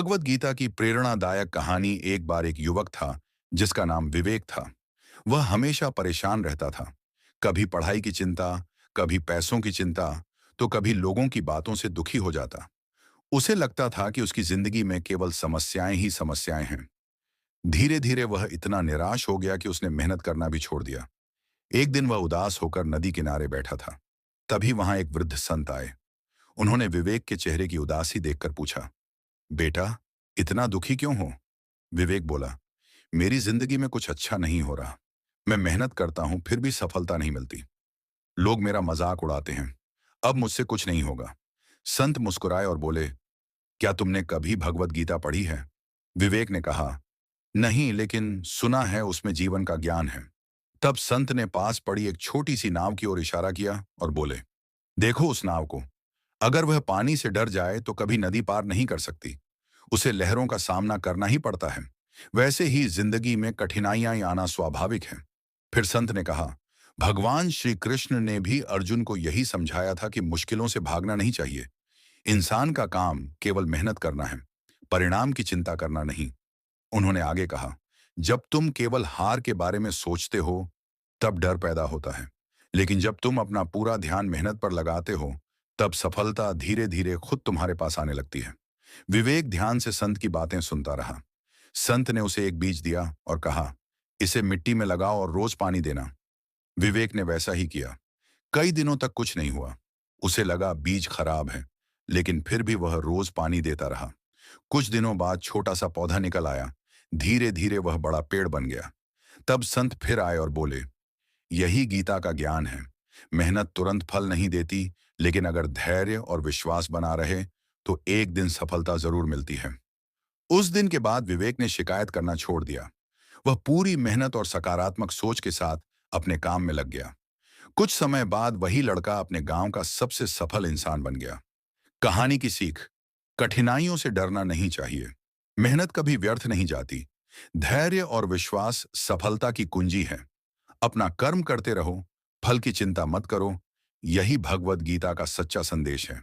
भगवत गीता की प्रेरणादायक कहानी। एक बार एक युवक था जिसका नाम विवेक था। वह हमेशा परेशान रहता था। कभी पढ़ाई की चिंता, कभी पैसों की चिंता, तो कभी लोगों की बातों से दुखी हो जाता। उसे लगता था कि उसकी जिंदगी में केवल समस्याएं ही समस्याएं हैं। धीरे धीरे वह इतना निराश हो गया कि उसने मेहनत करना भी छोड़ दिया। एक दिन वह उदास होकर नदी किनारे बैठा था। तभी वहां एक वृद्ध संत आए। उन्होंने विवेक के चेहरे की उदासी देखकर पूछा, बेटा, इतना दुखी क्यों हो? विवेक बोला, मेरी जिंदगी में कुछ अच्छा नहीं हो रहा। मैं मेहनत करता हूं फिर भी सफलता नहीं मिलती। लोग मेरा मजाक उड़ाते हैं। अब मुझसे कुछ नहीं होगा। संत मुस्कुराए और बोले, क्या तुमने कभी भगवत गीता पढ़ी है? विवेक ने कहा, नहीं, लेकिन सुना है उसमें जीवन का ज्ञान है। तब संत ने पास पड़ी एक छोटी सी नाव की ओर इशारा किया और बोले, देखो उस नाव को। अगर वह पानी से डर जाए तो कभी नदी पार नहीं कर सकती। उसे लहरों का सामना करना ही पड़ता है। वैसे ही जिंदगी में कठिनाइयां आना स्वाभाविक है। फिर संत ने कहा, भगवान श्री कृष्ण ने भी अर्जुन को यही समझाया था कि मुश्किलों से भागना नहीं चाहिए। इंसान का काम केवल मेहनत करना है, परिणाम की चिंता करना नहीं। उन्होंने आगे कहा, जब तुम केवल हार के बारे में सोचते हो तब डर पैदा होता है, लेकिन जब तुम अपना पूरा ध्यान मेहनत पर लगाते हो तब सफलता धीरे धीरे खुद तुम्हारे पास आने लगती है। विवेक ध्यान से संत की बातें सुनता रहा। संत ने उसे एक बीज दिया और कहा, इसे मिट्टी में लगाओ और रोज पानी देना। विवेक ने वैसा ही किया। कई दिनों तक कुछ नहीं हुआ। उसे लगा बीज खराब है, लेकिन फिर भी वह रोज पानी देता रहा। कुछ दिनों बाद छोटा सा पौधा निकल आया। धीरे धीरे वह बड़ा पेड़ बन गया। तब संत फिर आए और बोले, यही गीता का ज्ञान है। मेहनत तुरंत फल नहीं देती, लेकिन अगर धैर्य और विश्वास बना रहे तो एक दिन सफलता जरूर मिलती है। उस दिन के बाद विवेक ने शिकायत करना छोड़ दिया। वह पूरी मेहनत और सकारात्मक सोच के साथ अपने काम में लग गया। कुछ समय बाद वही लड़का अपने गांव का सबसे सफल इंसान बन गया। कहानी की सीख, कठिनाइयों से डरना नहीं चाहिए। मेहनत कभी व्यर्थ नहीं जाती। धैर्य और विश्वास सफलता की कुंजी है। अपना कर्म करते रहो, फल की चिंता मत करो। यही भगवत गीता का सच्चा संदेश है।